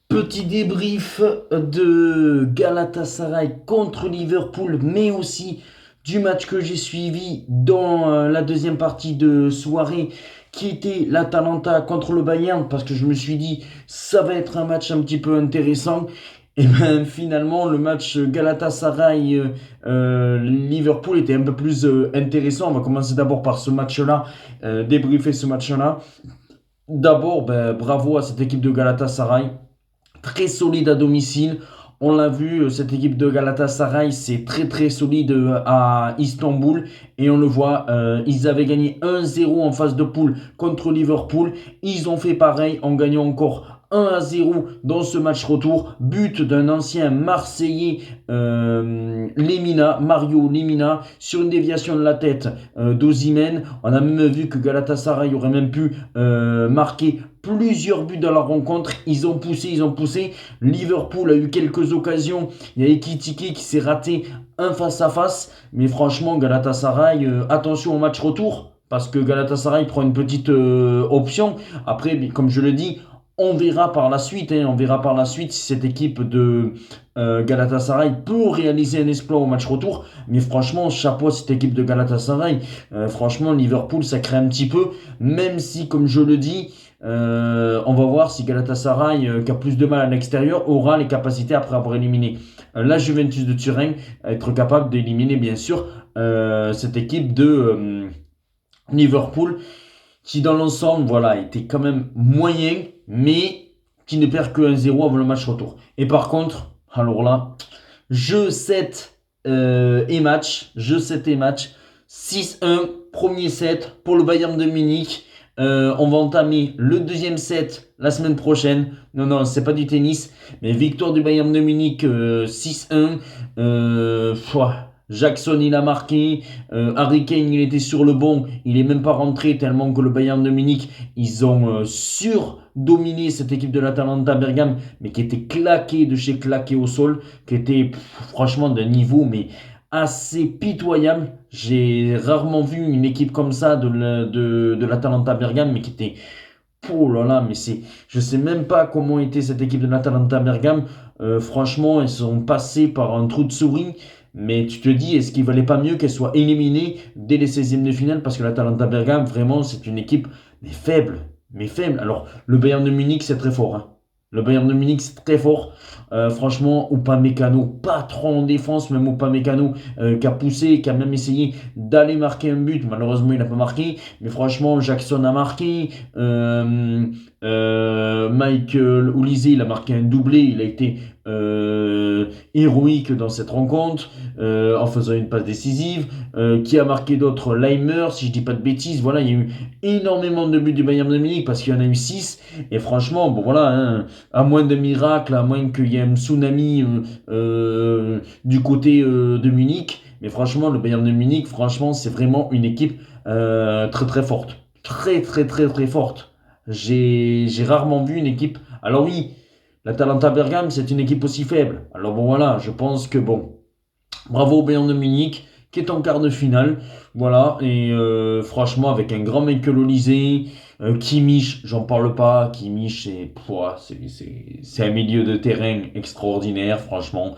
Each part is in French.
Petit débrief de Galatasaray contre Liverpool, mais aussi du match que j'ai suivi dans la deuxième partie de soirée, qui était l'Atalanta contre le Bayern, parce que je me suis dit, ça va être un match un petit peu intéressant. Et bien finalement, le match Galatasaray-Liverpool était un peu plus intéressant. On va commencer d'abord par ce match-là, débriefer ce match-là. D'abord, ben, bravo à cette équipe de Galatasaray, très solide à domicile. On l'a vu, cette équipe de Galatasaray, c'est très très solide à Istanbul. Et on le voit, ils avaient gagné 1-0 en phase de poule contre Liverpool. Ils ont fait pareil en gagnant encore 1-0 dans ce match retour. But d'un ancien Marseillais, Lemina, Mario Lemina, sur une déviation de la tête d'Osimhen. On a même vu que Galatasaray aurait même pu marquer plusieurs buts dans la rencontre. Ils ont poussé, ils ont poussé. Liverpool a eu quelques occasions. Il y a Ekitike qui s'est raté un face-à-face. Mais franchement, Galatasaray, attention au match retour. Parce que Galatasaray prend une petite option. Après, comme je le dis, on verra par la suite. On verra par la suite si cette équipe de Galatasaray peut réaliser un exploit au match retour. Mais franchement, chapeau à cette équipe de Galatasaray. Franchement, Liverpool, ça crée un petit peu. Même si, comme je le dis, on va voir si Galatasaray, qui a plus de mal à l'extérieur, aura les capacités après avoir éliminé la Juventus de Turin, à être capable d'éliminer bien sûr cette équipe de Liverpool, qui dans l'ensemble voilà, était quand même moyen, mais qui ne perd que 1-0 avant le match retour. Et par contre, alors là, jeu 7 et match, 6-1, premier set pour le Bayern de Munich. On va entamer le deuxième set la semaine prochaine. Non, non, c'est pas du tennis, mais victoire du Bayern de Munich 6-1. Jackson il a marqué, Harry Kane il était sur le bon, il est même pas rentré tellement que le Bayern de Munich ils ont surdominé cette équipe de l'Atalanta Bergame, mais qui était claquée de chez claquée au sol, qui était franchement d'un niveau mais assez pitoyable. J'ai rarement vu une équipe comme ça de l'Atalanta Bergame, mais qui était. Oh là là, mais c'est. Je sais même pas comment était cette équipe de l'Atalanta Bergame. Franchement, ils sont passés par un trou de souris. Mais tu te dis, est-ce qu'il valait pas mieux qu'elle soit éliminée dès les 16e de finale? Parce que l'Atalanta Bergame, vraiment, c'est une équipe mais faible. Mais faible. Alors, le Bayern de Munich, c'est très fort, hein. Le Bayern de Munich, c'est très fort. Franchement, Upamecano, patron en défense, même Upamecano, qui a poussé, qui a même essayé d'aller marquer un but. Malheureusement, il n'a pas marqué. Mais franchement, Jackson a marqué. Michael Olise, il a marqué un doublé. Il a été héroïque dans cette rencontre en faisant une passe décisive. Qui a marqué d'autres? Leimer, si je dis pas de bêtises. Voilà, il y a eu énormément de buts du Bayern de Munich parce qu'il y en a eu 6. Et franchement, bon voilà, hein, à moins de miracles, à moins qu'il y ait un tsunami du côté de Munich. Mais franchement, le Bayern de Munich, franchement, c'est vraiment une équipe très très forte. Très très très très forte. J'ai rarement vu une équipe. Alors oui, l'Atalanta Bergame, c'est une équipe aussi faible. Alors bon voilà, je pense que bon, bravo au Bayern de Munich qui est en quart de finale. Voilà, et franchement, avec un grand Michael Olise, Kimmich, j'en parle pas. Kimmich, c'est un milieu de terrain extraordinaire, franchement.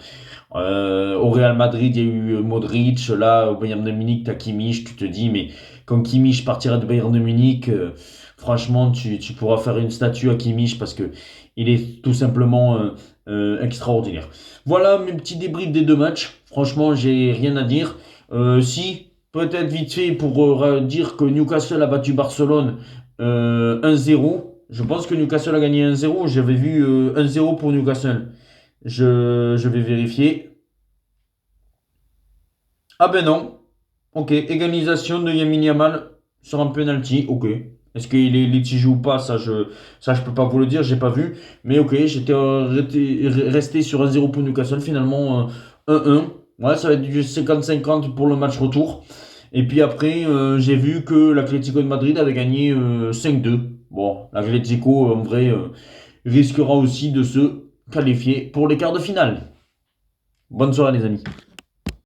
Au Real Madrid, il y a eu Modric. Là, au Bayern de Munich, tu as Kimmich. Tu te dis, mais quand Kimmich partira du Bayern de Munich, franchement, tu pourras faire une statue à Kimmich parce que il est tout simplement extraordinaire. Voilà mes petits débriefs des deux matchs. Franchement, j'ai rien à dire. Si, peut-être vite fait pour dire que Newcastle a battu Barcelone 1-0. Je pense que Newcastle a gagné 1-0. J'avais vu 1-0 pour Newcastle. Je vais vérifier. Ah ben non. Ok, égalisation de Yamin Yamal sur un penalty. Ok. Est-ce qu'il est litigé ou pas? Ça, je peux pas vous le dire, j'ai pas vu. Mais ok, j'étais resté sur 1-0 pour Newcastle. Finalement, 1-1. Ouais, ça va être du 50-50 pour le match retour. Et puis après, j'ai vu que l'Atlético de Madrid avait gagné 5-2. Bon, l'Atlético, en vrai, risquera aussi de se qualifier pour les quarts de finale. Bonne soirée, les amis.